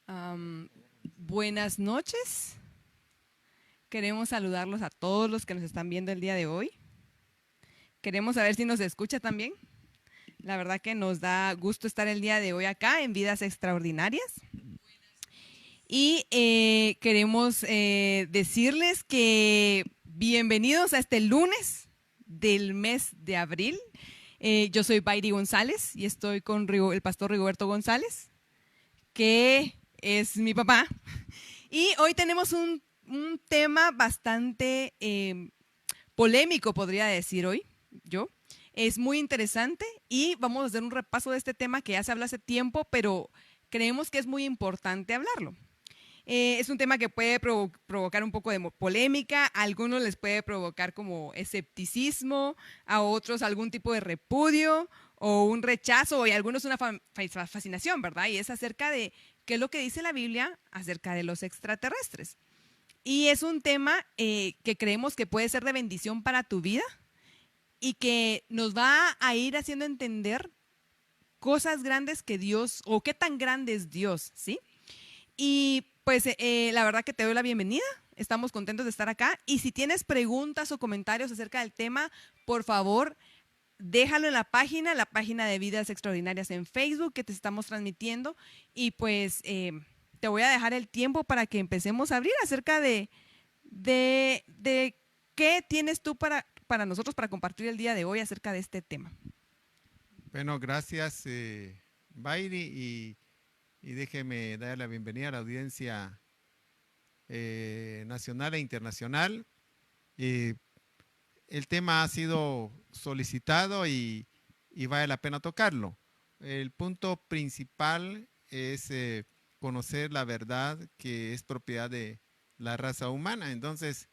Am, Buenas noches. Queremos saludarlos a todos los que nos están viendo el día de hoy. Queremos saber si nos escucha también. La verdad que nos da gusto estar el día de hoy acá en Vidas Extraordinarias. Y queremos decirles que bienvenidos a este lunes del mes de abril. Yo soy Bairi González y estoy con el pastor Rigoberto González, que es mi papá. Y hoy tenemos un tema bastante polémico, podría decir hoy yo. Es muy interesante y vamos a hacer un repaso de este tema que ya se habla hace tiempo, pero creemos que es muy importante hablarlo. Es un tema que puede provocar un poco de polémica, a algunos les puede provocar como escepticismo, a otros algún tipo de repudio o un rechazo, y a algunos una fascinación, ¿verdad? Y es acerca de qué es lo que dice la Biblia acerca de los extraterrestres. Y es un tema que creemos que puede ser de bendición para tu vida y que nos va a ir haciendo entender cosas grandes que Dios, o qué tan grande es Dios, ¿sí? Y pues la verdad que te doy la bienvenida, estamos contentos de estar acá. Y si tienes preguntas o comentarios acerca del tema, por favor, déjalo en la página de Vidas Extraordinarias en Facebook que te estamos transmitiendo. Y pues te voy a dejar el tiempo para que empecemos a abrir acerca de qué tienes tú para nosotros para compartir el día de hoy acerca de este tema. Bueno, gracias, Bairi, y déjeme dar la bienvenida a la audiencia nacional e internacional. El tema ha sido solicitado y vale la pena tocarlo. El punto principal es conocer la verdad que es propiedad de la raza humana. Entonces,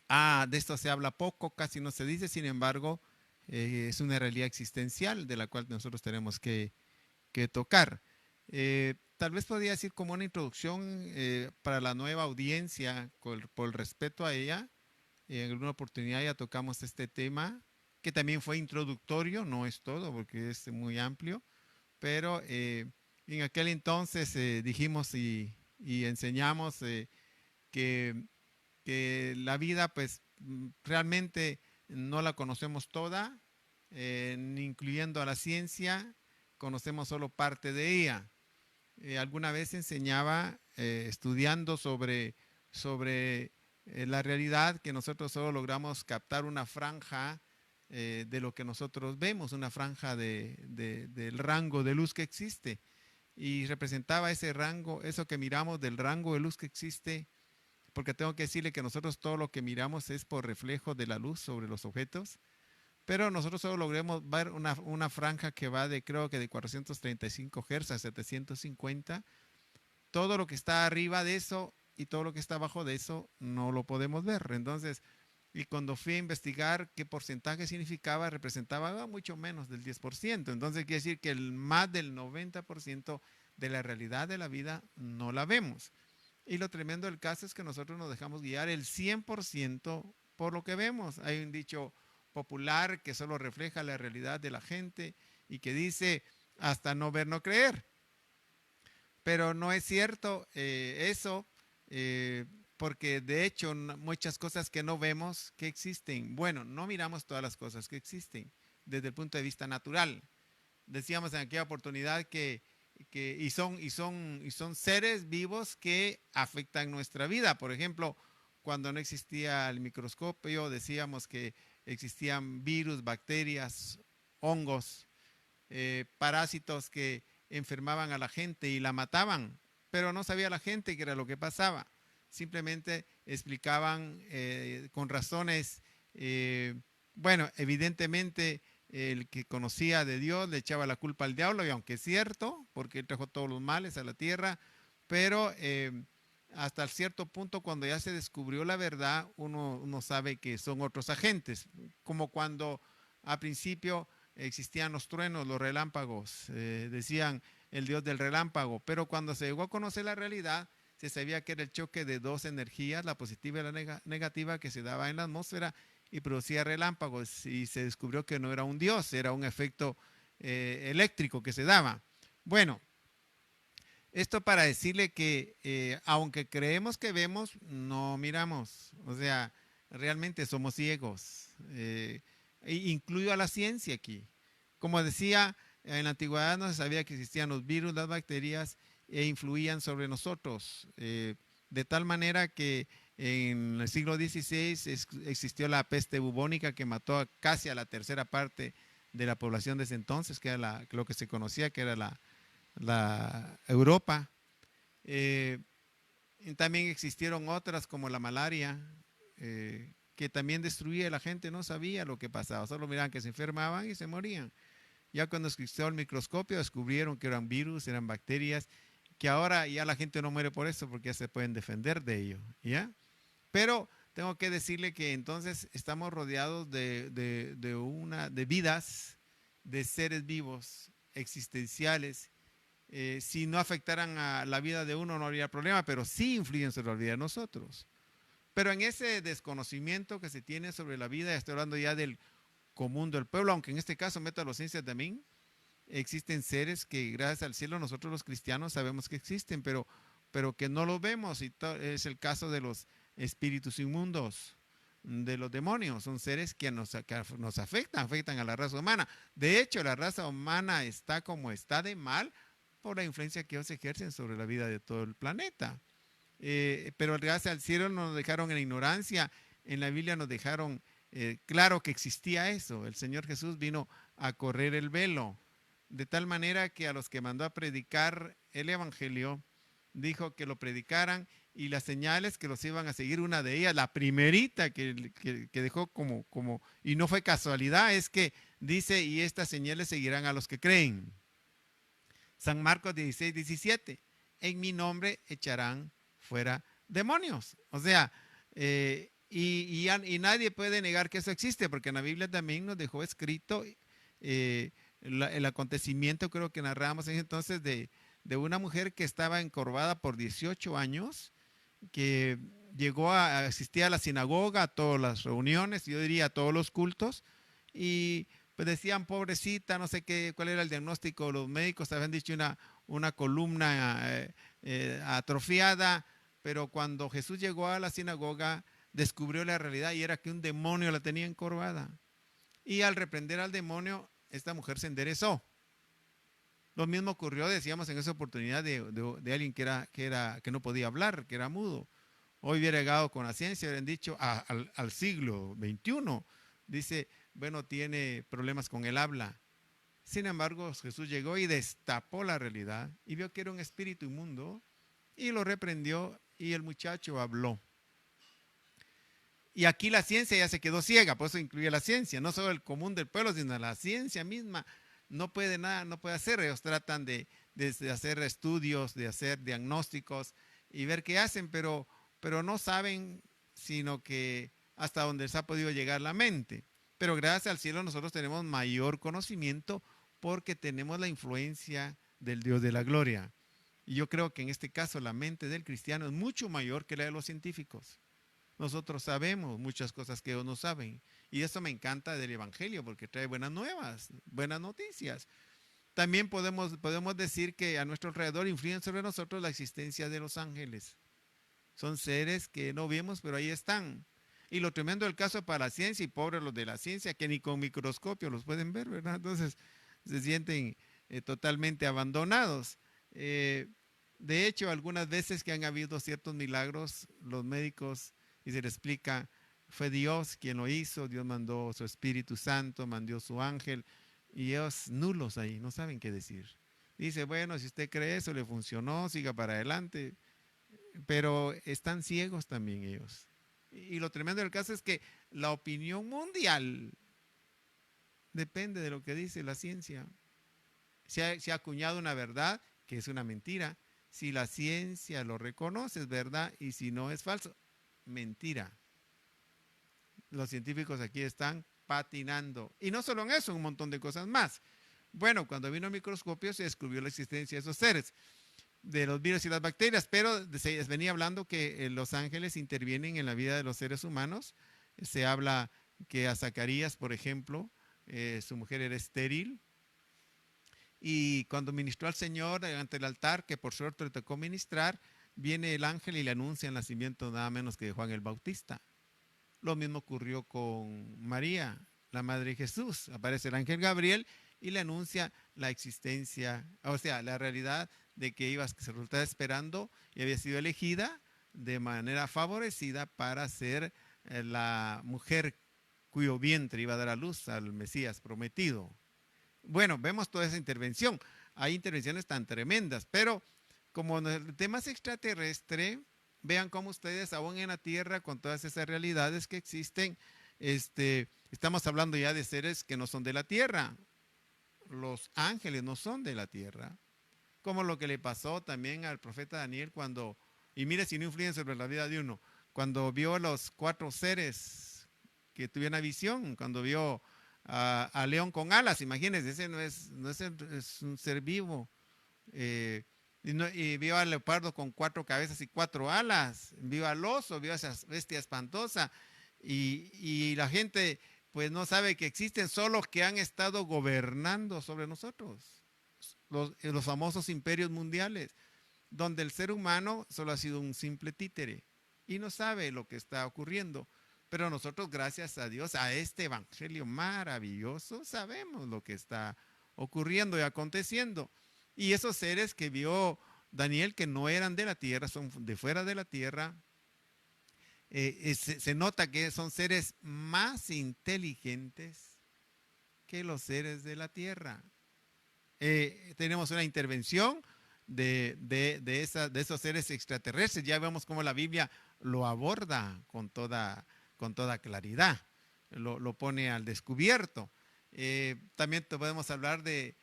de esto se habla poco, casi no se dice, sin embargo, es una realidad existencial de la cual nosotros tenemos que tocar. Tal vez podría decir como una introducción para la nueva audiencia, por el respeto a ella. En alguna oportunidad ya tocamos este tema, que también fue introductorio, no es todo porque es muy amplio, pero en aquel entonces dijimos y enseñamos que, que la vida pues realmente no la conocemos toda, incluyendo a la ciencia, conocemos solo parte de ella. Alguna vez enseñaba estudiando sobre la realidad que nosotros solo logramos captar una franja de lo que nosotros vemos, una franja del rango de luz que existe. Y representaba ese rango, eso que miramos del rango de luz que existe, porque tengo que decirle que nosotros todo lo que miramos es por reflejo de la luz sobre los objetos, pero nosotros solo logramos ver una franja que va de, creo que de 435 Hz a 750. Todo lo que está arriba de eso y todo lo que está abajo de eso no lo podemos ver. Entonces, y cuando fui a investigar qué porcentaje significaba, representaba mucho menos del 10%. Entonces, quiere decir que más del 90% de la realidad de la vida no la vemos. Y lo tremendo del caso es que nosotros nos dejamos guiar el 100% por lo que vemos. Hay un dicho popular que solo refleja la realidad de la gente y que dice hasta no ver, no creer. Pero no es cierto eso, porque de hecho muchas cosas que no vemos que existen. Bueno, no miramos todas las cosas que existen desde el punto de vista natural. Decíamos en aquella oportunidad y son seres vivos que afectan nuestra vida. Por ejemplo, cuando no existía el microscopio, decíamos que existían virus, bacterias, hongos, parásitos que enfermaban a la gente y la mataban, pero no sabía la gente qué era lo que pasaba. Simplemente explicaban con razones, bueno, evidentemente el que conocía de Dios le echaba la culpa al diablo, y aunque es cierto, porque él trajo todos los males a la tierra, pero hasta cierto punto cuando ya se descubrió la verdad, uno sabe que son otros agentes, como cuando a principio existían los truenos, los relámpagos, decían el dios del relámpago, pero cuando se llegó a conocer la realidad, se sabía que era el choque de dos energías, la positiva y la negativa, que se daba en la atmósfera y producía relámpagos, y se descubrió que no era un dios, era un efecto eléctrico que se daba. Bueno, Esto para decirle que aunque creemos que vemos, no miramos. O sea, realmente somos ciegos. Incluyo a la ciencia aquí. Como decía, en la antigüedad no se sabía que existían los virus, las bacterias, e influían sobre nosotros. De tal manera que en el siglo XVI existió la peste bubónica que mató casi a la tercera parte de la población de ese entonces, que era lo que se conocía, que era la Europa. Eh, También existieron otras como la malaria, que también destruía a la gente, no sabía lo que pasaba, solo miraban que se enfermaban y se morían. Ya cuando existió el microscopio descubrieron que eran virus, eran bacterias, que ahora ya la gente no muere por eso porque ya se pueden defender de ello, ¿ya? Pero tengo que decirle que entonces estamos rodeados de vidas, de seres vivos, existenciales. Si no afectaran a la vida de uno no habría problema, pero sí influyen sobre la vida de nosotros. Pero en ese desconocimiento que se tiene sobre la vida, estoy hablando ya del común del pueblo, aunque en este caso meto a los ciencias también, existen seres que gracias al cielo nosotros los cristianos sabemos que existen, pero que no los vemos, y es el caso de los espíritus inmundos, de los demonios. Son seres que nos afectan a la raza humana. De hecho, la raza humana está como está de mal por la influencia que ellos ejercen sobre la vida de todo el planeta. Pero gracias al cielo no nos dejaron en la ignorancia. En la Biblia nos dejaron claro que existía eso. El Señor Jesús vino a correr el velo, de tal manera que a los que mandó a predicar el Evangelio, dijo que lo predicaran, y las señales que los iban a seguir, una de ellas, la primerita que dejó y no fue casualidad, es que dice, y estas señales seguirán a los que creen. San Marcos 16, 17, en mi nombre echarán fuera demonios. O sea, y nadie puede negar que eso existe, porque en la Biblia también nos dejó escrito el acontecimiento, creo que narramos en ese entonces, de una mujer que estaba encorvada por 18 años, que llegó a asistir a la sinagoga, a todas las reuniones, yo diría a todos los cultos, y pues decían, pobrecita, no sé qué, cuál era el diagnóstico, los médicos habían dicho una columna atrofiada, pero cuando Jesús llegó a la sinagoga, descubrió la realidad, y era que un demonio la tenía encorvada. Y al reprender al demonio, esta mujer se enderezó. Lo mismo ocurrió, decíamos, en esa oportunidad de alguien que no podía hablar, que era mudo. Hoy hubiera llegado con la ciencia, hubieran dicho al siglo XXI. Dice, bueno, tiene problemas con el habla. Sin embargo, Jesús llegó y destapó la realidad y vio que era un espíritu inmundo y lo reprendió, y el muchacho habló. Y aquí la ciencia ya se quedó ciega, por eso incluye la ciencia, no solo el común del pueblo, sino la ciencia misma. No puede nada, no puede hacer. Ellos tratan de hacer estudios, de hacer diagnósticos y ver qué hacen, pero no saben, sino que hasta donde les ha podido llegar la mente. Pero gracias al cielo nosotros tenemos mayor conocimiento porque tenemos la influencia del Dios de la gloria. Y yo creo que en este caso la mente del cristiano es mucho mayor que la de los científicos. Nosotros sabemos muchas cosas que ellos no saben. Y eso me encanta del Evangelio, porque trae buenas nuevas, buenas noticias. También podemos decir que a nuestro alrededor influyen sobre nosotros la existencia de los ángeles. Son seres que no vemos, pero ahí están. Y lo tremendo del caso para la ciencia, y pobres los de la ciencia, que ni con microscopio los pueden ver, ¿verdad? Entonces se sienten totalmente abandonados. De hecho, algunas veces que han habido ciertos milagros, los médicos, y se les explica, fue Dios quien lo hizo, Dios mandó su Espíritu Santo, mandó su ángel, y ellos nulos ahí, no saben qué decir. Dice, bueno, si usted cree eso, le funcionó, siga para adelante, pero están ciegos también ellos. Y lo tremendo del caso es que la opinión mundial depende de lo que dice la ciencia. Se ha acuñado una verdad que es una mentira. Si la ciencia lo reconoce, es verdad, y si no, es falso. Mentira. Los científicos aquí están patinando. Y no solo en eso, un montón de cosas más. Bueno, cuando vino el microscopio se descubrió la existencia de esos seres, de los virus y las bacterias, pero se venía hablando que los ángeles intervienen en la vida de los seres humanos. Se habla que a Zacarías, por ejemplo, su mujer era estéril, y cuando ministró al Señor ante el altar, que por suerte le tocó ministrar, viene el ángel y le anuncia el nacimiento nada menos que de Juan el Bautista. Lo mismo ocurrió con María, la madre de Jesús. Aparece el ángel Gabriel y le anuncia la existencia, o sea, la realidad de que iba a resultar esperando y había sido elegida de manera favorecida para ser la mujer cuyo vientre iba a dar a luz al Mesías prometido. Bueno, vemos toda esa intervención. Hay intervenciones tan tremendas, pero como el tema es extraterrestre, vean cómo ustedes aún en la Tierra, con todas esas realidades que existen, estamos hablando ya de seres que no son de la Tierra. Los ángeles no son de la Tierra. Como lo que le pasó también al profeta Daniel cuando, y mire si no influyen sobre la vida de uno, cuando vio los 4 seres que tuvieron una visión, cuando vio a león con alas, imagínense, ese es un ser vivo. Y vio al leopardo con 4 cabezas y 4 alas, vio al oso, vio a esa bestia espantosa, y la gente pues no sabe que existen, solo que han estado gobernando sobre nosotros, los famosos imperios mundiales, donde el ser humano solo ha sido un simple títere y no sabe lo que está ocurriendo. Pero nosotros, gracias a Dios, a este evangelio maravilloso, sabemos lo que está ocurriendo y aconteciendo. Y esos seres que vio Daniel, que no eran de la tierra, son de fuera de la tierra, se nota que son seres más inteligentes que los seres de la tierra. Tenemos una intervención de esos seres extraterrestres. Ya vemos cómo la Biblia lo aborda con toda claridad, lo pone al descubierto. También podemos hablar de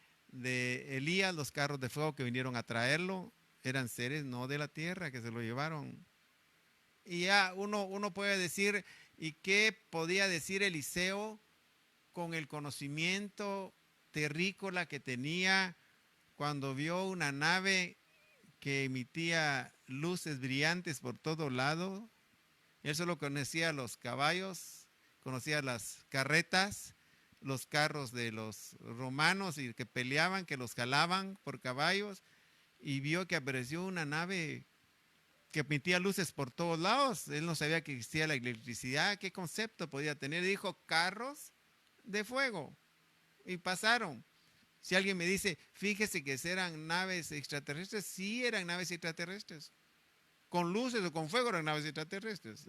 Elías, los carros de fuego que vinieron a traerlo, eran seres no de la tierra que se lo llevaron. Y ya uno puede decir, ¿y qué podía decir Eliseo con el conocimiento terrícola que tenía cuando vio una nave que emitía luces brillantes por todo lado? Él solo conocía los caballos, conocía las carretas, los carros de los romanos y que peleaban, que los jalaban por caballos, y vio que apareció una nave que emitía luces por todos lados. Él no sabía que existía la electricidad, qué concepto podía tener. Dijo carros de fuego y pasaron. Si alguien me dice, fíjese que eran naves extraterrestres, sí eran naves extraterrestres. Con luces o con fuego eran naves extraterrestres.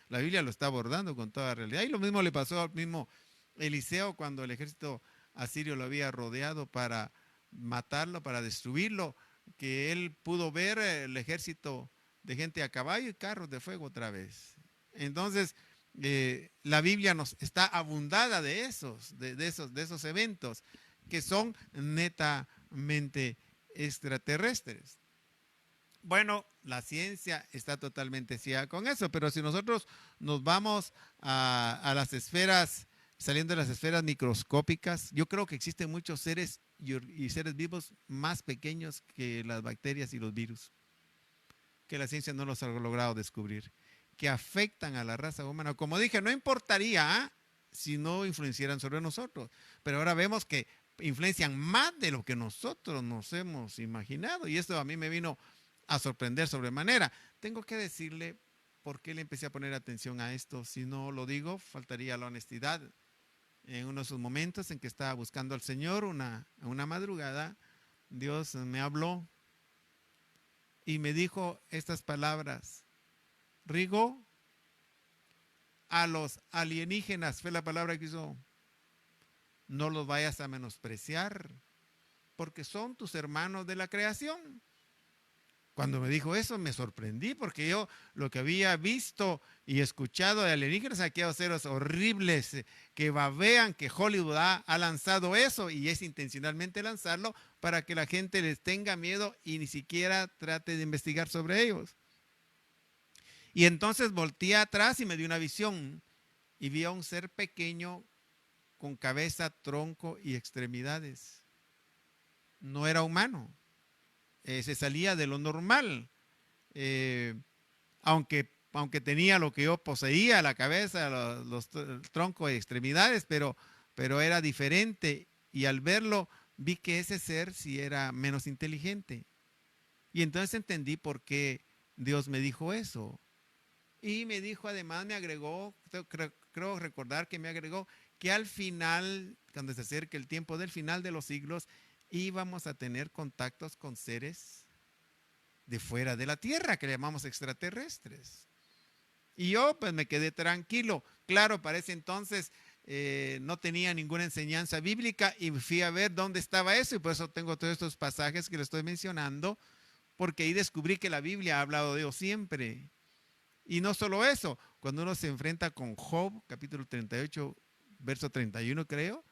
La Biblia lo está abordando con toda realidad. Y lo mismo le pasó al mismo Eliseo cuando el ejército asirio lo había rodeado para matarlo, para destruirlo, que él pudo ver el ejército de gente a caballo y carros de fuego otra vez. Entonces, la Biblia nos está abundada de esos eventos que son netamente extraterrestres. Bueno, la ciencia está totalmente ciega con eso, pero si nosotros nos vamos a las esferas, saliendo de las esferas microscópicas, yo creo que existen muchos seres y seres vivos más pequeños que las bacterias y los virus, que la ciencia no los ha logrado descubrir, que afectan a la raza humana. Como dije, no importaría si no influenciaran sobre nosotros, pero ahora vemos que influencian más de lo que nosotros nos hemos imaginado, y esto a mí me vino a sorprender sobremanera. Tengo que decirle por qué le empecé a poner atención a esto. Si no lo digo, faltaría la honestidad. En uno de esos momentos en que estaba buscando al Señor, una madrugada, Dios me habló y me dijo estas palabras: Rigo, a los alienígenas, fue la palabra que usó, no los vayas a menospreciar, porque son tus hermanos de la creación. Cuando me dijo eso me sorprendí, porque yo lo que había visto y escuchado de alienígenas, aquellos seres horribles que babean, que Hollywood ha lanzado eso, y es intencionalmente lanzarlo para que la gente les tenga miedo y ni siquiera trate de investigar sobre ellos. Y entonces volteé atrás y me dio una visión y vi a un ser pequeño con cabeza, tronco y extremidades. No era humano. Se salía de lo normal, aunque tenía lo que yo poseía, la cabeza, el tronco y extremidades, pero era diferente, y al verlo vi que ese ser sí era menos inteligente. Y entonces entendí por qué Dios me dijo eso. Y me dijo, además me agregó, creo recordar que me agregó que al final, cuando se acerque el tiempo del final de los siglos, íbamos a tener contactos con seres de fuera de la Tierra, que le llamamos extraterrestres. Y yo pues me quedé tranquilo. Claro, para ese entonces no tenía ninguna enseñanza bíblica y fui a ver dónde estaba eso y por eso tengo todos estos pasajes que le estoy mencionando, porque ahí descubrí que la Biblia ha hablado de Dios siempre. Y no solo eso, cuando uno se enfrenta con Job, capítulo 38, verso 31 creo,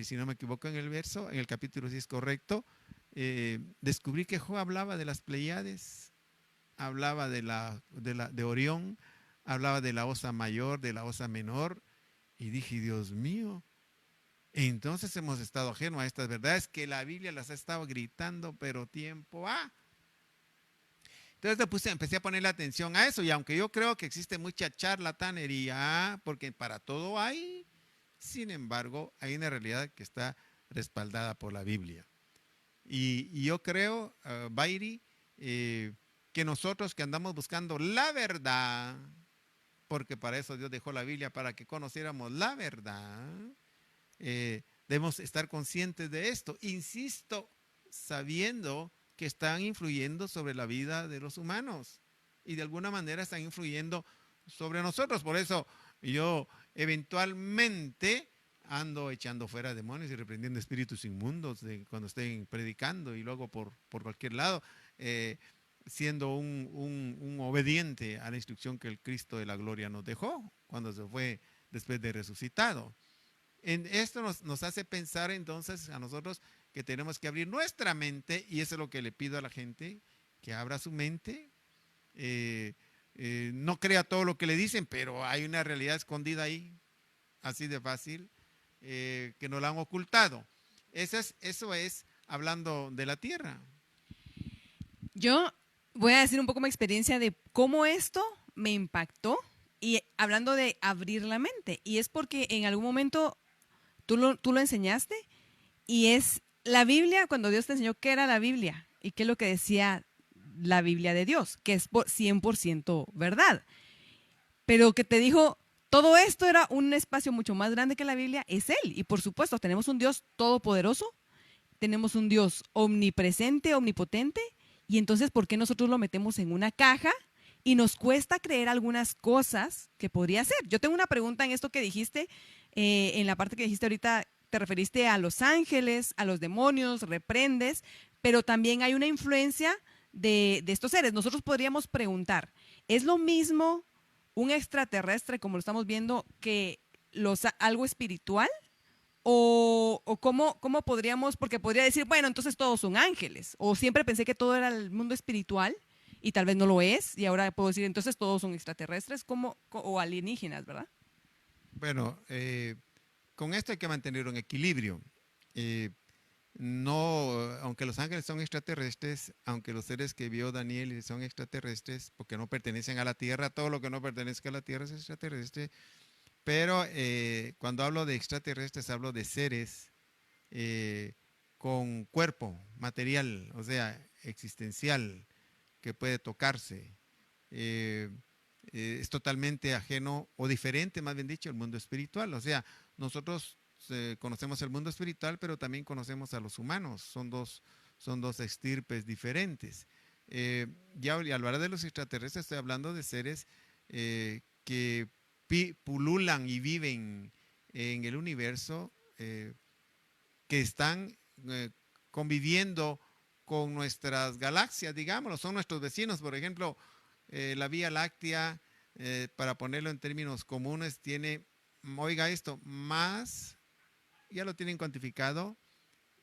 si no me equivoco en el verso, en el capítulo si es correcto, descubrí que Job hablaba de las Pleiades, hablaba de Orión, hablaba de la Osa Mayor, de la Osa Menor, y dije, Dios mío, entonces hemos estado ajenos a estas verdades que la Biblia las ha estado gritando, pero tiempo ha. Entonces empecé a ponerle atención a eso, y aunque yo creo que existe mucha charlatanería, porque para todo hay, sin embargo, hay una realidad que está respaldada por la Biblia. Y yo creo, Bairi, que nosotros que andamos buscando la verdad, porque para eso Dios dejó la Biblia, para que conociéramos la verdad, debemos estar conscientes de esto. Insisto, sabiendo que están influyendo sobre la vida de los humanos y de alguna manera están influyendo sobre nosotros. Por eso yo eventualmente ando echando fuera demonios y reprendiendo espíritus inmundos cuando estén predicando y luego por cualquier lado, siendo un obediente a la instrucción que el Cristo de la gloria nos dejó cuando se fue después de resucitado. Esto nos hace pensar entonces a nosotros que tenemos que abrir nuestra mente, y eso es lo que le pido a la gente, que abra su mente. No crea todo lo que le dicen, pero hay una realidad escondida ahí, así de fácil, que nos la han ocultado. Eso es hablando de la tierra. Yo voy a decir un poco mi experiencia de cómo esto me impactó, y hablando de abrir la mente, y es porque en algún momento tú lo enseñaste, y es la Biblia, cuando Dios te enseñó qué era la Biblia y qué es lo que decía la Biblia de Dios, que es 100% verdad, pero que te dijo, todo esto era un espacio mucho más grande que la Biblia, es Él. Y por supuesto, tenemos un Dios todopoderoso, tenemos un Dios omnipresente, omnipotente, y entonces, ¿por qué nosotros lo metemos en una caja y nos cuesta creer algunas cosas que podría ser? Yo tengo una pregunta en esto que dijiste, en la parte que dijiste ahorita, te referiste a los ángeles, a los demonios, reprendes, pero también hay una influencia de estos seres. Nosotros podríamos preguntar, ¿es lo mismo un extraterrestre, como lo estamos viendo, que algo espiritual? ¿O cómo podríamos, porque podría decir, bueno, entonces todos son ángeles, o siempre pensé que todo era el mundo espiritual y tal vez no lo es, y ahora puedo decir, entonces todos son extraterrestres o alienígenas, ¿verdad? Bueno, con esto hay que mantener un equilibrio. No, aunque los ángeles son extraterrestres, aunque los seres que vio Daniel son extraterrestres, porque no pertenecen a la tierra, todo lo que no pertenezca a la tierra es extraterrestre, pero cuando hablo de extraterrestres hablo de seres con cuerpo material, o sea, existencial, que puede tocarse. Eh, es totalmente ajeno o diferente, más bien dicho, al mundo espiritual. O sea, nosotros conocemos el mundo espiritual, pero también conocemos a los humanos. Son dos estirpes diferentes. Ya al hablar de los extraterrestres, estoy hablando de seres que pululan y viven en el universo, que están conviviendo con nuestras galaxias, digámoslo, son nuestros vecinos. Por ejemplo, la Vía Láctea, para ponerlo en términos comunes, tiene, oiga esto, ya lo tienen cuantificado,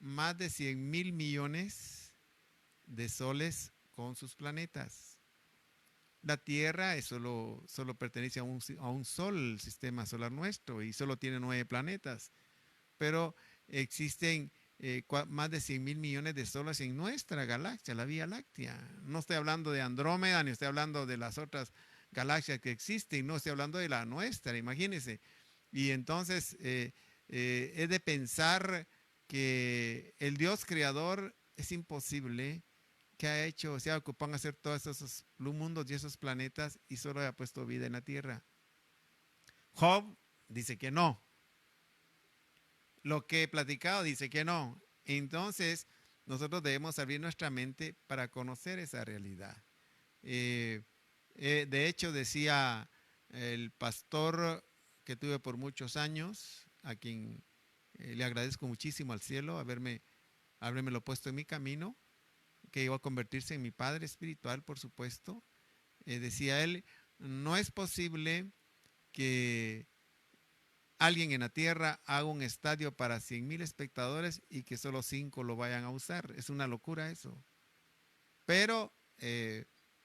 más de 100,000 millones de soles con sus planetas. La Tierra solo pertenece a un sol, el sistema solar nuestro, y solo tiene 9 planetas. Pero existen más de 100,000 millones de soles en nuestra galaxia, la Vía Láctea. No estoy hablando de Andrómeda, ni estoy hablando de las otras galaxias que existen, no estoy hablando de la nuestra, imagínense. Y entonces es de pensar que el Dios creador es imposible que ha hecho, se ha ocupado en hacer todos esos mundos y esos planetas y solo ha puesto vida en la tierra. Job dice que no. Lo que he platicado dice que no. Entonces, nosotros debemos abrir nuestra mente para conocer esa realidad. De hecho, decía el pastor que tuve por muchos años, a quien le agradezco muchísimo al cielo haberme lo puesto en mi camino, que iba a convertirse en mi padre espiritual, por supuesto. Decía él, no es posible que alguien en la tierra haga un estadio para 100,000 espectadores y que solo 5 lo vayan a usar. Es una locura eso. Pero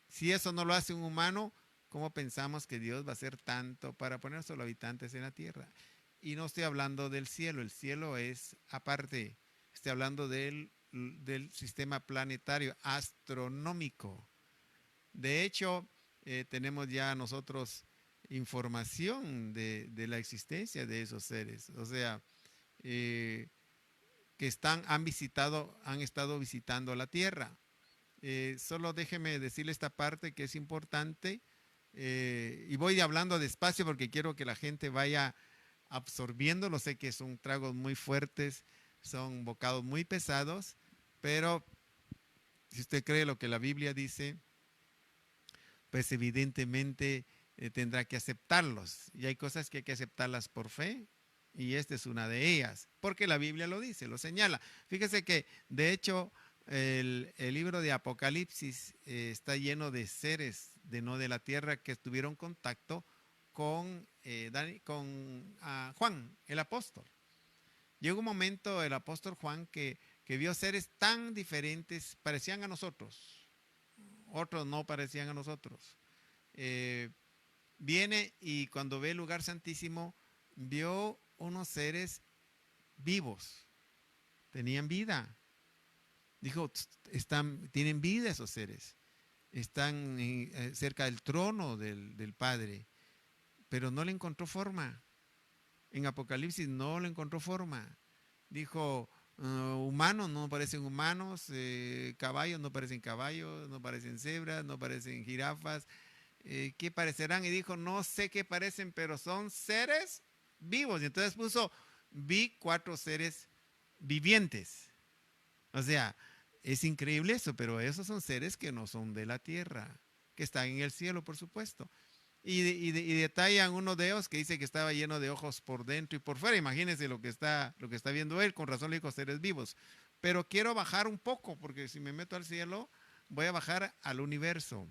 si eso no lo hace un humano, ¿cómo pensamos que Dios va a hacer tanto para poner solo habitantes en la tierra? Y no estoy hablando del cielo, el cielo es aparte. Estoy hablando del sistema planetario, astronómico. De hecho, tenemos ya nosotros información de la existencia de esos seres. O sea, que han estado visitando la Tierra. Solo déjeme decirle esta parte que es importante, y voy hablando despacio porque quiero que la gente vaya absorbiéndolo. Sé que son tragos muy fuertes, son bocados muy pesados, pero si usted cree lo que la Biblia dice, pues evidentemente tendrá que aceptarlos. Y hay cosas que hay que aceptarlas por fe, y esta es una de ellas, porque la Biblia lo dice, lo señala. Fíjese que, de hecho, el libro de Apocalipsis está lleno de seres de la tierra que tuvieron contacto con Juan, el apóstol. Llegó un momento el apóstol Juan que vio seres tan diferentes, parecían a nosotros, otros no parecían a nosotros. Viene y cuando ve el lugar santísimo, vio unos seres vivos, tenían vida. Dijo, tienen vida esos seres, están cerca del trono del Padre, pero no le encontró forma. En Apocalipsis no le encontró forma. Dijo, humanos no parecen humanos, caballos no parecen caballos, no parecen cebras, no parecen jirafas. ¿Qué parecerán? Y dijo, no sé qué parecen, pero son seres vivos. Y entonces vi 4 seres vivientes. O sea, es increíble eso, pero esos son seres que no son de la tierra, que están en el cielo, por supuesto. Y detallan uno de ellos que dice que estaba lleno de ojos por dentro y por fuera. Imagínense lo que está viendo él. Con razón le dijo seres vivos. Pero quiero bajar un poco, porque si me meto al cielo, voy a bajar al universo.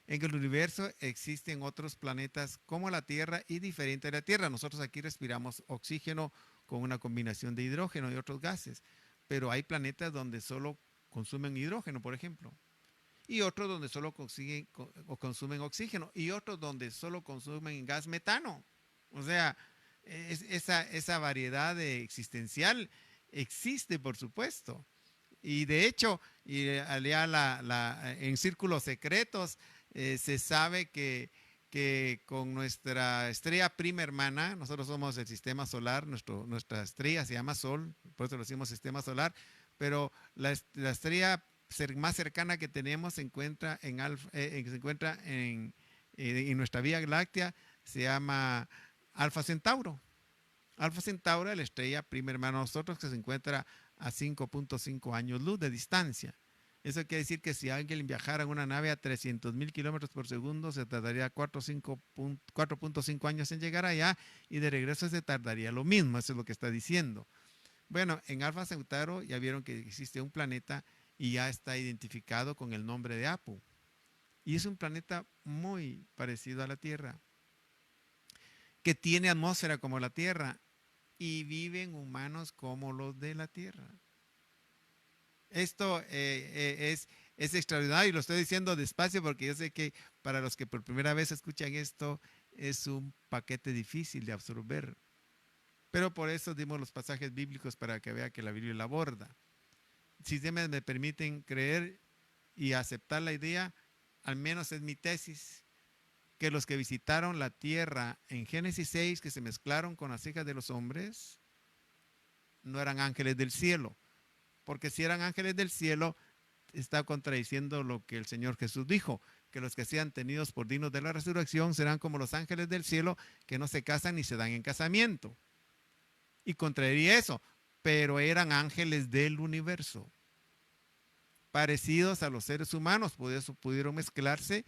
En el universo existen otros planetas como la Tierra y diferente a la Tierra. Nosotros aquí respiramos oxígeno con una combinación de hidrógeno y otros gases. Pero hay planetas donde solo consumen hidrógeno, por ejemplo. Y otros donde solo consumen oxígeno, y otros donde solo consumen gas metano. O sea, esa variedad existencial existe, por supuesto. Y de hecho, en círculos secretos se sabe que con nuestra estrella prima hermana, nosotros somos el sistema solar, nuestra estrella se llama Sol, por eso lo decimos sistema solar, pero la estrella más cercana que tenemos se encuentra en nuestra Vía Láctea, se llama Alfa Centauro. Alfa Centauro es la estrella prima hermana de nosotros, que se encuentra a 5.5 años luz de distancia. Eso quiere decir que si alguien viajara en una nave a 300,000 kilómetros por segundo, se tardaría 4.5 años en llegar allá, y de regreso se tardaría lo mismo. Eso es lo que está diciendo. Bueno, en Alfa Centauro ya vieron que existe un planeta y ya está identificado con el nombre de Apu. Y es un planeta muy parecido a la Tierra, que tiene atmósfera como la Tierra y viven humanos como los de la Tierra. Esto es extraordinario, y lo estoy diciendo despacio porque yo sé que para los que por primera vez escuchan esto es un paquete difícil de absorber. Pero por eso dimos los pasajes bíblicos para que vea que la Biblia la aborda. Si ustedes me permiten creer y aceptar la idea, al menos es mi tesis, que los que visitaron la tierra en Génesis 6, que se mezclaron con las hijas de los hombres, no eran ángeles del cielo, porque si eran ángeles del cielo, está contradiciendo lo que el Señor Jesús dijo, que los que sean tenidos por dignos de la resurrección serán como los ángeles del cielo, que no se casan ni se dan en casamiento. Y contradiría eso, pero eran ángeles del universo, parecidos a los seres humanos, por eso pudieron mezclarse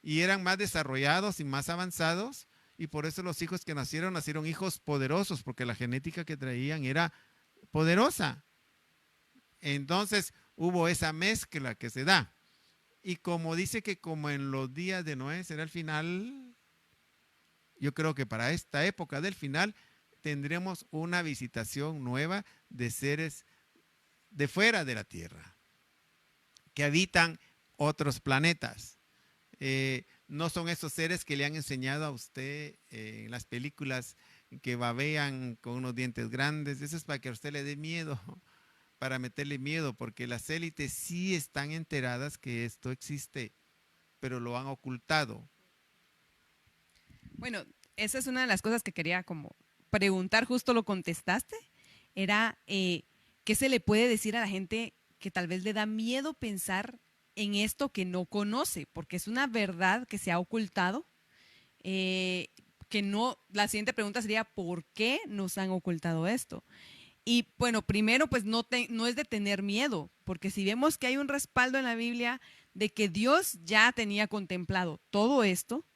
y eran más desarrollados y más avanzados, y por eso los hijos que nacieron hijos poderosos, porque la genética que traían era poderosa. Entonces hubo esa mezcla que se da. Y como dice que como en los días de Noé será el final, yo creo que para esta época del final tendremos una visitación nueva de seres de fuera de la Tierra, que habitan otros planetas. No son esos seres que le han enseñado a usted en las películas que babean con unos dientes grandes. Eso es para que a usted le dé miedo, para meterle miedo, porque las élites sí están enteradas que esto existe, pero lo han ocultado. Bueno, esa es una de las cosas que quería como preguntar, justo lo contestaste, era ¿qué se le puede decir a la gente que tal vez le da miedo pensar en esto que no conoce? Porque es una verdad que se ha ocultado, que no, la siguiente pregunta sería ¿por qué nos han ocultado esto? Y bueno, primero pues no es de tener miedo, porque si vemos que hay un respaldo en la Biblia de que Dios ya tenía contemplado todo esto,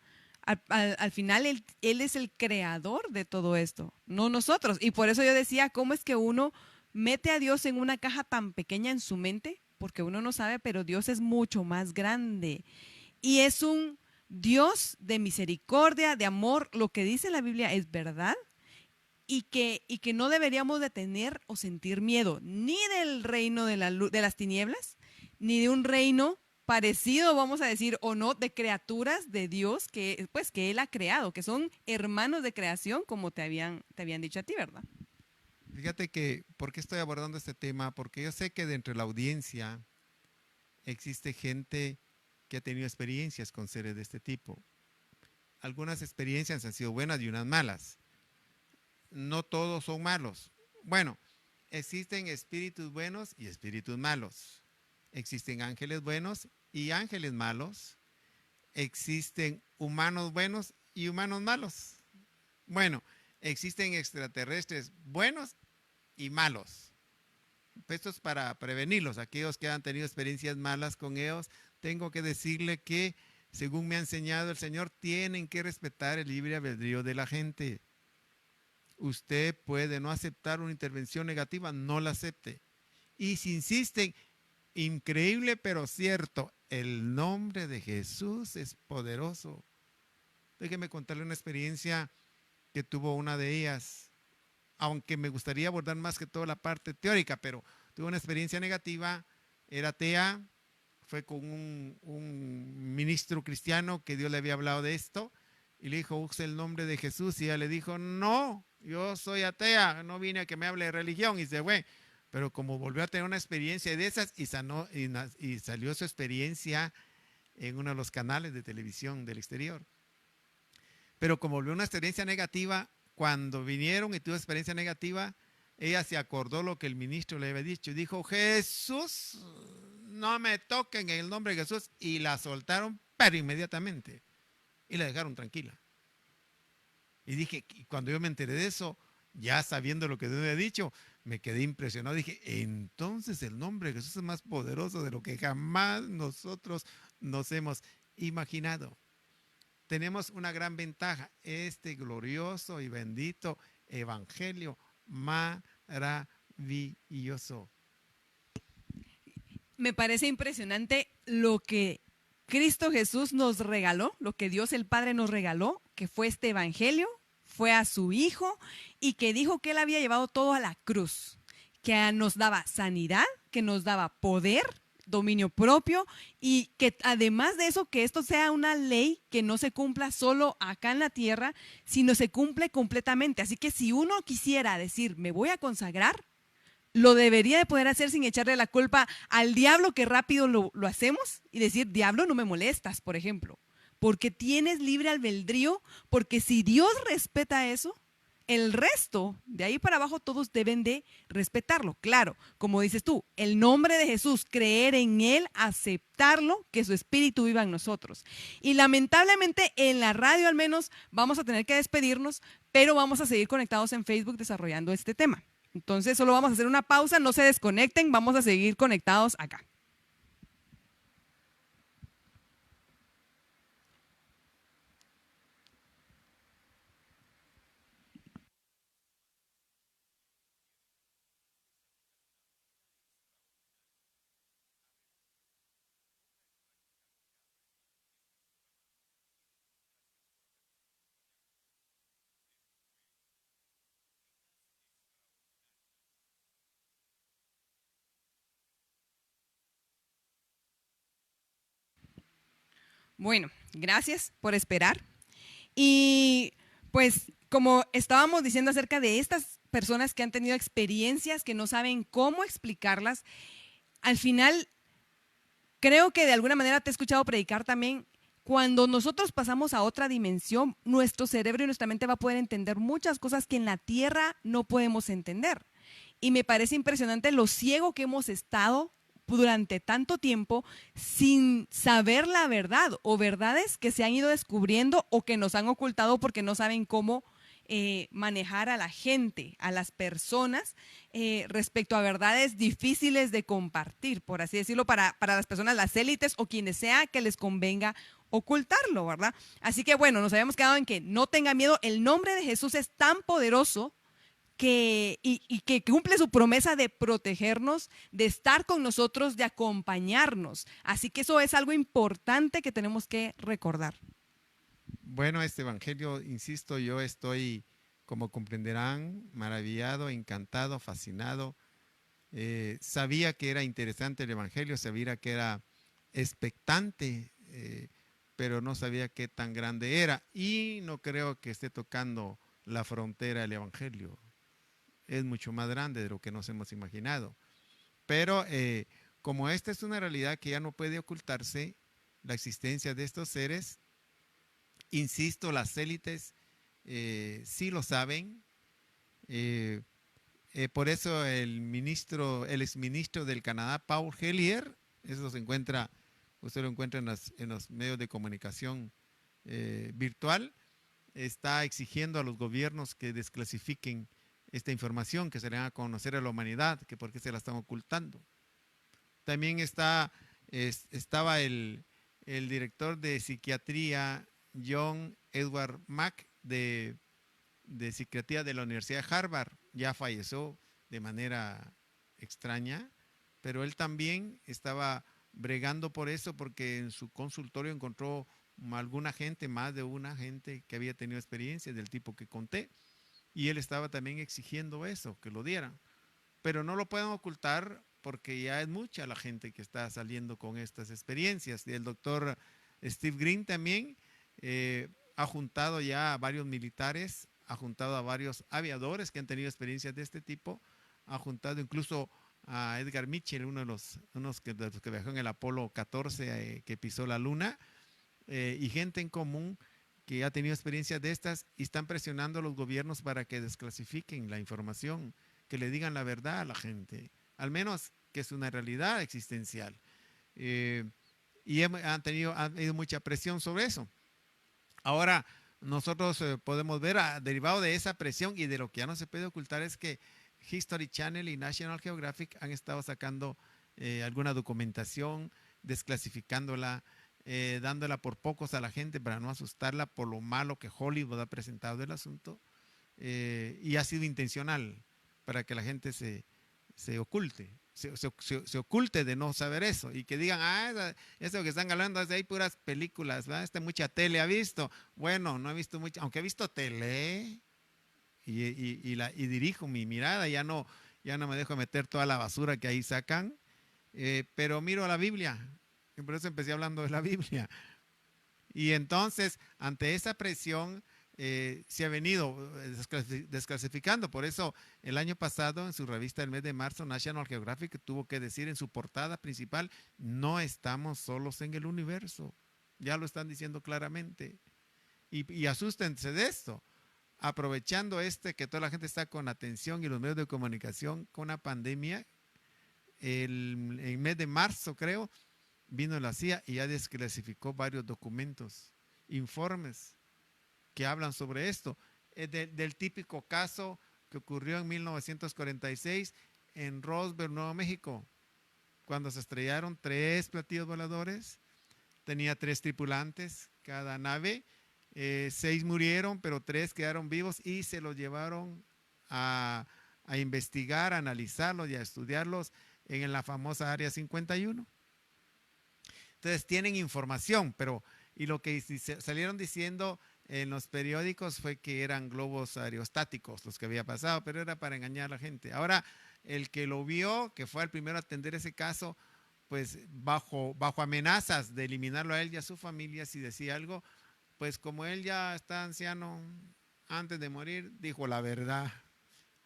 al final él es el creador de todo esto, no nosotros. Y por eso yo decía, ¿cómo es que uno mete a Dios en una caja tan pequeña en su mente? Porque uno no sabe, pero Dios es mucho más grande. Y es un Dios de misericordia, de amor. Lo que dice la Biblia es verdad. Y que no deberíamos de tener o sentir miedo ni del reino de las tinieblas, ni de un reino parecido, vamos a decir, o no, de criaturas de Dios que Él ha creado, que son hermanos de creación, como te habían dicho a ti, ¿verdad? Fíjate que, ¿por qué estoy abordando este tema? Porque yo sé que dentro de la audiencia existe gente que ha tenido experiencias con seres de este tipo. Algunas experiencias han sido buenas y unas malas. No todos son malos. Bueno, existen espíritus buenos y espíritus malos. Existen ángeles buenos y ángeles malos. Existen humanos buenos y humanos malos. Bueno, existen extraterrestres buenos y malos. Esto es para prevenirlos. Aquellos que han tenido experiencias malas con ellos, tengo que decirle que, según me ha enseñado el Señor, tienen que respetar el libre albedrío de la gente. Usted puede no aceptar una intervención negativa, no la acepte. Y si insisten, increíble pero cierto, el nombre de Jesús es poderoso. Déjeme contarle una experiencia que tuvo una de ellas, aunque me gustaría abordar más que toda la parte teórica, pero tuvo una experiencia negativa, era atea, fue con un ministro cristiano que Dios le había hablado de esto, y le dijo, use el nombre de Jesús, y ella le dijo, no, yo soy atea, no vine a que me hable de religión, y se fue. Pero como volvió a tener una experiencia de esas y salió su experiencia en uno de los canales de televisión del exterior. Pero como volvió una experiencia negativa, cuando vinieron y tuvo experiencia negativa, ella se acordó lo que el ministro le había dicho y dijo, Jesús, no me toquen en el nombre de Jesús, y la soltaron, pero inmediatamente, y la dejaron tranquila. Y dije, cuando yo me enteré de eso, ya sabiendo lo que Dios me había dicho, me quedé impresionado. Dije, entonces el nombre de Jesús es más poderoso de lo que jamás nosotros nos hemos imaginado. Tenemos una gran ventaja, este glorioso y bendito evangelio maravilloso. Me parece impresionante lo que Cristo Jesús nos regaló, lo que Dios el Padre nos regaló, que fue este evangelio, fue a su Hijo, y que dijo que Él había llevado todo a la cruz, que nos daba sanidad, que nos daba poder, dominio propio, y que además de eso, que esto sea una ley que no se cumpla solo acá en la tierra, sino se cumple completamente. Así que si uno quisiera decir, me voy a consagrar, lo debería de poder hacer sin echarle la culpa al diablo, que rápido lo hacemos, y decir, diablo, no me molestas, por ejemplo, porque tienes libre albedrío, porque si Dios respeta eso, el resto, de ahí para abajo, todos deben de respetarlo. Claro, como dices tú, el nombre de Jesús, creer en Él, aceptarlo, que su espíritu viva en nosotros. Y lamentablemente en la radio al menos vamos a tener que despedirnos, pero vamos a seguir conectados en Facebook desarrollando este tema. Entonces solo vamos a hacer una pausa, no se desconecten, vamos a seguir conectados acá. Bueno, gracias por esperar. Y pues como estábamos diciendo acerca de estas personas que han tenido experiencias que no saben cómo explicarlas, al final creo que de alguna manera te he escuchado predicar también. Cuando nosotros pasamos a otra dimensión, nuestro cerebro y nuestra mente va a poder entender muchas cosas que en la tierra no podemos entender. Y me parece impresionante lo ciego que hemos estado durante tanto tiempo sin saber la verdad o verdades que se han ido descubriendo o que nos han ocultado porque no saben cómo manejar a la gente, a las personas, respecto a verdades difíciles de compartir, por así decirlo, para las personas, las élites o quienes sea que les convenga ocultarlo, ¿verdad? Así que bueno, nos habíamos quedado en que no tenga miedo, el nombre de Jesús es tan poderoso y que cumple su promesa de protegernos, de estar con nosotros, de acompañarnos. Así que eso es algo importante que tenemos que recordar. Bueno, este evangelio, insisto, yo estoy, como comprenderán, maravillado, encantado, fascinado. Sabía que era interesante el evangelio, sabía que era expectante, pero no sabía qué tan grande era. Y no creo que esté tocando la frontera del evangelio. Es mucho más grande de lo que nos hemos imaginado. Pero como esta es una realidad que ya no puede ocultarse, la existencia de estos seres, insisto, las élites sí lo saben. Eh, por eso el exministro del Canadá, Paul Hellyer, eso se encuentra, usted lo encuentra en los medios de comunicación virtual, está exigiendo a los gobiernos que desclasifiquen esta información, que se le haga a conocer a la humanidad, que por qué se la están ocultando. También estaba el director de psiquiatría, John Edward Mack, de psiquiatría de la Universidad de Harvard. Ya falleció de manera extraña, pero él también estaba bregando por eso porque en su consultorio encontró alguna gente, más de una gente que había tenido experiencias del tipo que conté, y él estaba también exigiendo eso, que lo dieran. Pero no lo pueden ocultar porque ya es mucha la gente que está saliendo con estas experiencias. Y el doctor Steve Green también ha juntado ya a varios militares, ha juntado a varios aviadores que han tenido experiencias de este tipo, ha juntado incluso a Edgar Mitchell, de los que viajó en el Apolo 14 que pisó la luna, y gente en común que ha tenido experiencias de estas y están presionando a los gobiernos para que desclasifiquen la información, que le digan la verdad a la gente, al menos que es una realidad existencial. Y han tenido mucha presión sobre eso. Ahora, nosotros podemos ver, derivado de esa presión y de lo que ya no se puede ocultar, es que History Channel y National Geographic han estado sacando alguna documentación, desclasificándola, dándola por pocos a la gente para no asustarla por lo malo que Hollywood ha presentado el asunto, y ha sido intencional para que la gente se oculte. Se oculte de no saber eso y que digan, eso que están hablando es de ahí puras películas, ¿verdad? Mucha tele ha visto. Bueno, no he visto mucho, aunque he visto tele y dirijo mi mirada, ya no me dejo meter toda la basura que ahí sacan, pero miro la Biblia, y por eso empecé hablando de la Biblia. Y entonces, ante esa presión, se ha venido desclasificando. Por eso, el año pasado, en su revista del mes de marzo, National Geographic tuvo que decir en su portada principal, no estamos solos en el universo. Ya lo están diciendo claramente. Y asústense de esto, aprovechando que toda la gente está con atención y los medios de comunicación con la pandemia, el mes de marzo creo, vino la CIA y ya desclasificó varios documentos, informes que hablan sobre esto, del típico caso que ocurrió en 1946 en Roswell, Nuevo México, cuando se estrellaron 3 platillos voladores, tenía 3 tripulantes cada nave, 6 murieron, pero 3 quedaron vivos y se los llevaron a investigar, a analizarlos y a estudiarlos en la famosa Área 51. Entonces tienen información, y lo que salieron diciendo en los periódicos fue que eran globos aerostáticos los que había pasado, pero era para engañar a la gente. Ahora, el que lo vio, que fue el primero a atender ese caso, pues bajo amenazas de eliminarlo a él y a su familia si decía algo, pues como él ya está anciano, antes de morir, dijo la verdad.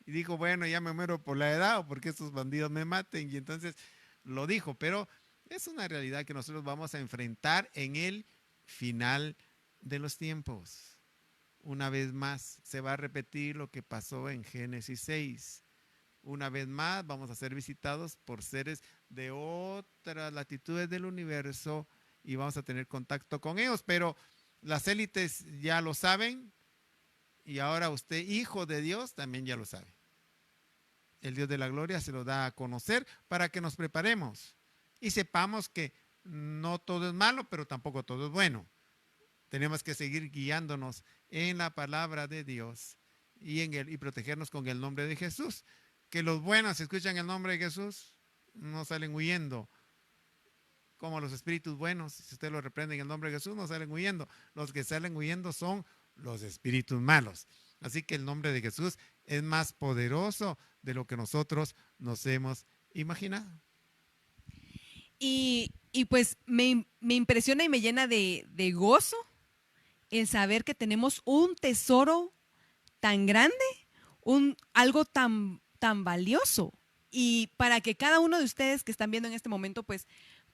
Y dijo, bueno, ya me muero por la edad o porque estos bandidos me maten. Y entonces lo dijo, pero es una realidad que nosotros vamos a enfrentar en el final de los tiempos. Una vez más se va a repetir lo que pasó en Génesis 6. Una vez más vamos a ser visitados por seres de otras latitudes del universo y vamos a tener contacto con ellos, pero las élites ya lo saben y ahora usted, hijo de Dios, también ya lo sabe. El Dios de la gloria se lo da a conocer para que nos preparemos y sepamos que no todo es malo, pero tampoco todo es bueno. Tenemos que seguir guiándonos en la palabra de Dios y protegernos con el nombre de Jesús. Que los buenos escuchan el nombre de Jesús, no salen huyendo. Como los espíritus buenos, si usted lo reprende en el nombre de Jesús, no salen huyendo. Los que salen huyendo son los espíritus malos. Así que el nombre de Jesús es más poderoso de lo que nosotros nos hemos imaginado. Y pues me impresiona y me llena de gozo el saber que tenemos un tesoro tan grande, algo tan valioso. Y para que cada uno de ustedes que están viendo en este momento, pues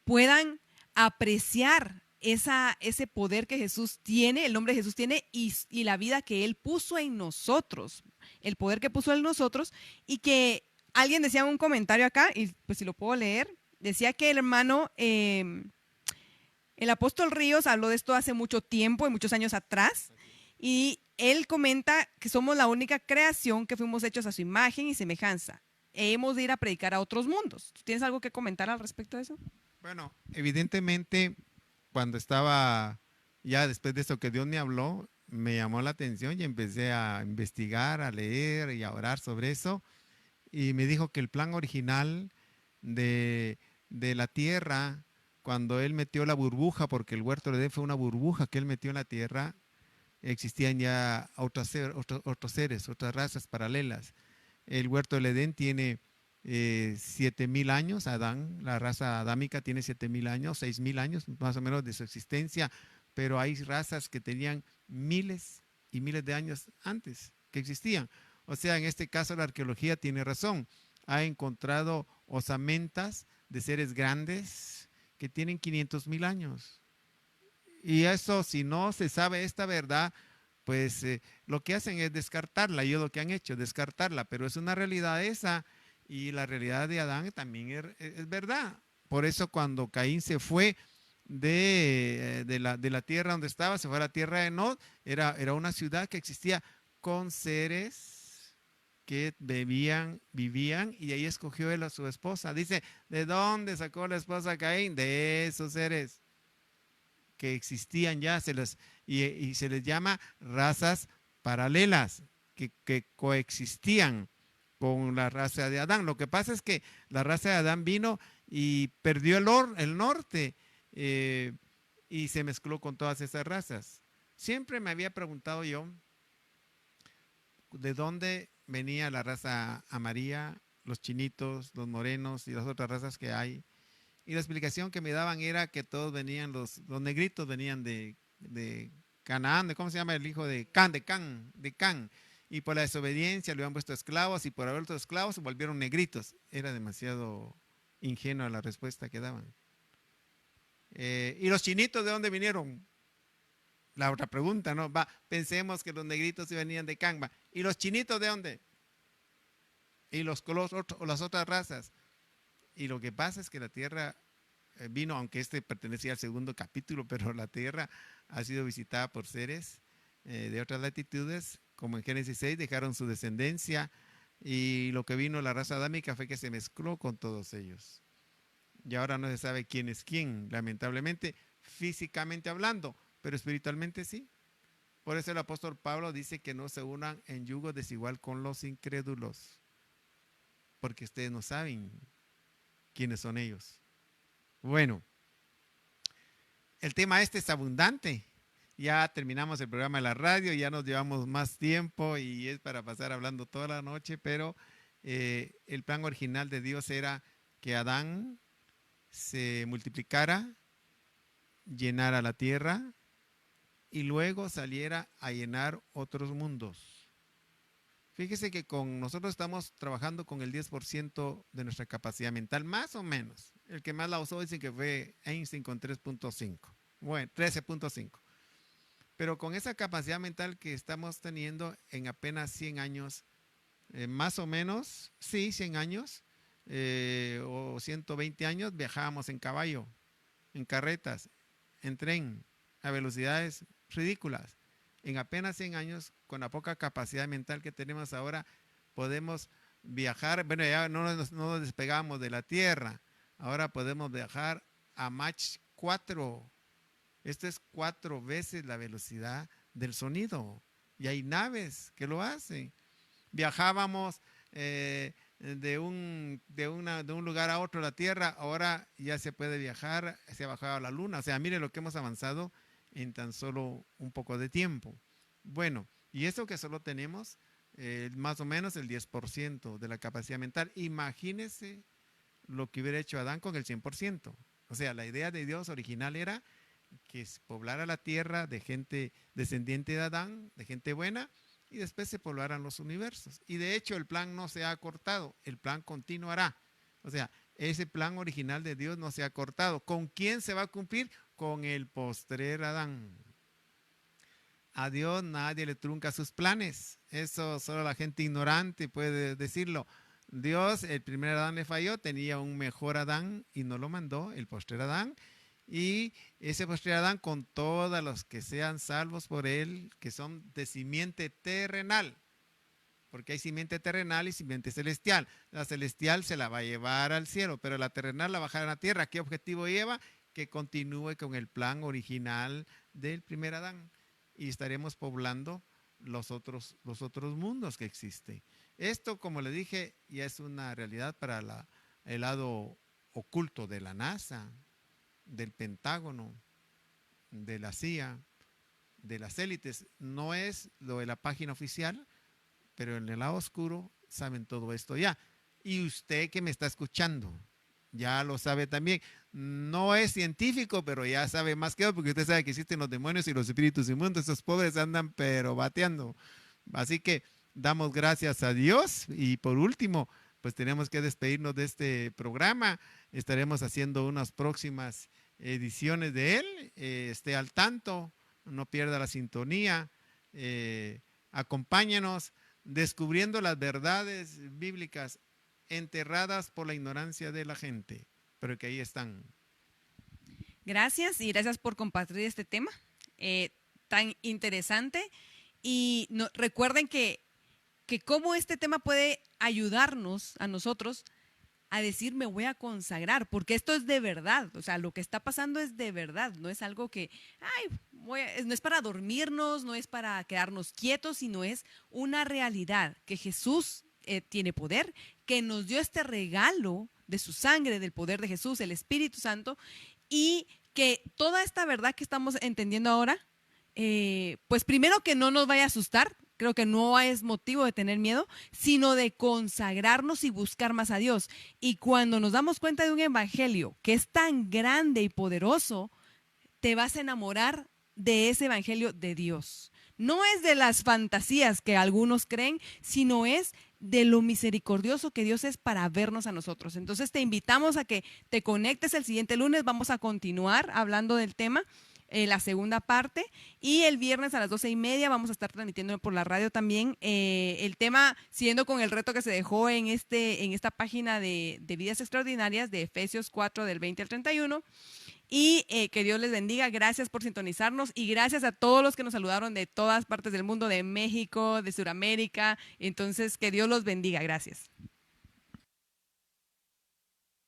puedan apreciar ese poder que Jesús tiene, el nombre de Jesús tiene y la vida que Él puso en nosotros, el poder que puso en nosotros. Y que alguien decía un comentario acá, y pues si lo puedo leer, decía que el hermano, el apóstol Ríos habló de esto hace mucho tiempo, y muchos años atrás, y él comenta que somos la única creación que fuimos hechos a su imagen y semejanza. Hemos de ir a predicar a otros mundos. ¿Tienes algo que comentar al respecto de eso? Bueno, evidentemente, cuando estaba ya después de esto que Dios me habló, me llamó la atención y empecé a investigar, a leer y a orar sobre eso. Y me dijo que el plan original de la tierra, cuando Él metió la burbuja, porque el huerto de Edén fue una burbuja que Él metió en la tierra, existían ya otros seres, otras razas paralelas. El huerto del Edén tiene 7,000 años, Adán, la raza adámica tiene 7,000 años, 6,000 años más o menos de su existencia, pero hay razas que tenían miles y miles de años antes que existían. O sea, en este caso la arqueología tiene razón. Ha encontrado osamentas de seres grandes que tienen 500,000 años. Y eso, si no se sabe esta verdad, pues lo que hacen es descartarla. Ellos lo que han hecho es descartarla, pero es una realidad esa. Y la realidad de Adán también es verdad. Por eso cuando Caín se fue de la tierra donde estaba, se fue a la tierra de Nod, era una ciudad que existía con seres que vivían, y ahí escogió él a su esposa. Dice, ¿de dónde sacó la esposa Caín? De esos seres que existían ya, y se les llama razas paralelas, que coexistían con la raza de Adán. Lo que pasa es que la raza de Adán vino y perdió el norte y se mezcló con todas esas razas. Siempre me había preguntado yo de dónde venía la raza amarilla, los chinitos, los morenos y las otras razas que hay. Y la explicación que me daban era que todos venían, los negritos venían de Canaán, ¿cómo se llama el hijo de Can? Y por la desobediencia le habían puesto esclavos, y por haber puesto esclavos se volvieron negritos. Era demasiado ingenua la respuesta que daban. ¿Y los chinitos de dónde vinieron? la otra pregunta, ¿no? Pensemos que los negritos venían de Canva. ¿Y los chinitos de dónde? Y las otras razas. Y lo que pasa es que la tierra vino, aunque este pertenecía al segundo capítulo, pero la tierra ha sido visitada por seres de otras latitudes, como en Génesis 6, dejaron su descendencia, y lo que vino la raza adámica fue que se mezcló con todos ellos. Y ahora no se sabe quién es quién, lamentablemente, físicamente hablando, pero espiritualmente sí. Por eso el apóstol Pablo dice que no se unan en yugo desigual con los incrédulos, porque ustedes no saben quiénes son ellos. Bueno, el tema este es abundante. Ya terminamos el programa de la radio, ya nos llevamos más tiempo y es para pasar hablando toda la noche, pero el plan original de Dios era que Adán se multiplicara, llenara la tierra y luego saliera a llenar otros mundos. Fíjese que nosotros estamos trabajando con el 10% de nuestra capacidad mental, más o menos. El que más la usó dice que fue Einstein con 3.5, bueno, 13.5. Pero con esa capacidad mental que estamos teniendo en apenas 100 años, más o menos, sí, 100 años o 120 años, viajábamos en caballo, en carretas, en tren, a velocidades ridículas. En apenas 100 años, con la poca capacidad mental que tenemos ahora, podemos viajar. Bueno, ya no nos despegamos de la Tierra. Ahora podemos viajar a Mach 4. Esto es 4 veces la velocidad del sonido. Y hay naves que lo hacen. Viajábamos de un lugar a otro de la Tierra. Ahora ya se puede viajar, se ha bajado a la Luna. O sea, mire lo que hemos avanzado en tan solo un poco de tiempo. Bueno, y eso que solo tenemos más o menos el 10% de la capacidad mental. Imagínese lo que hubiera hecho Adán con el 100%. O sea, la idea de Dios original era que se poblara la tierra de gente descendiente de Adán, de gente buena, y después se poblaran los universos. Y de hecho el plan no se ha cortado, el plan continuará. O sea, ese plan original de Dios no se ha cortado. ¿Con quién se va a cumplir? Con el postrer Adán. A Dios nadie le trunca sus planes. Eso solo la gente ignorante puede decirlo. Dios, el primer Adán le falló, tenía un mejor Adán y no lo mandó, el postrer Adán. Y ese postrer Adán, con todos los que sean salvos por él, que son de simiente terrenal, porque hay simiente terrenal y simiente celestial. La celestial se la va a llevar al cielo, pero la terrenal la va a bajar a la tierra. ¿Qué objetivo lleva? Que continúe con el plan original del primer Adán y estaremos poblando los otros mundos que existen. Esto, como le dije, ya es una realidad para el lado oculto de la NASA, del Pentágono, de la CIA, de las élites. No es lo de la página oficial, pero en el lado oscuro saben todo esto ya. Y usted que me está escuchando, ya lo sabe también. No es científico, pero ya sabe más que yo, porque usted sabe que existen los demonios y los espíritus inmundos. Esos pobres andan pero bateando. Así que damos gracias a Dios. Y por último, pues tenemos que despedirnos de este programa. Estaremos haciendo unas próximas ediciones de él. Esté al tanto, no pierda la sintonía. Acompáñenos descubriendo las verdades bíblicas enterradas por la ignorancia de la gente, pero que ahí están. Gracias y gracias por compartir este tema tan interesante. Y recuerden que cómo este tema puede ayudarnos a nosotros a decir me voy a consagrar, porque esto es de verdad, o sea, lo que está pasando es de verdad, no es algo que, no es para dormirnos, no es para quedarnos quietos, sino es una realidad, que Jesús tiene poder, que nos dio este regalo de su sangre, del poder de Jesús, el Espíritu Santo, y que toda esta verdad que estamos entendiendo ahora, pues primero que no nos vaya a asustar. Creo que no es motivo de tener miedo, sino de consagrarnos y buscar más a Dios. Y cuando nos damos cuenta de un evangelio que es tan grande y poderoso, te vas a enamorar de ese evangelio de Dios. No es de las fantasías que algunos creen, sino es de lo misericordioso que Dios es para vernos a nosotros. Entonces te invitamos a que te conectes el siguiente lunes. Vamos a continuar hablando del tema. la segunda parte. Y el viernes a las 12:30 vamos a estar transmitiendo por la radio también el tema, siguiendo con el reto que se dejó en esta página de Vidas Extraordinarias de Efesios 4 del 20 al 31. Y que Dios les bendiga. Gracias por sintonizarnos y gracias a todos los que nos saludaron de todas partes del mundo, de México, de Sudamérica. Entonces, que Dios los bendiga. Gracias.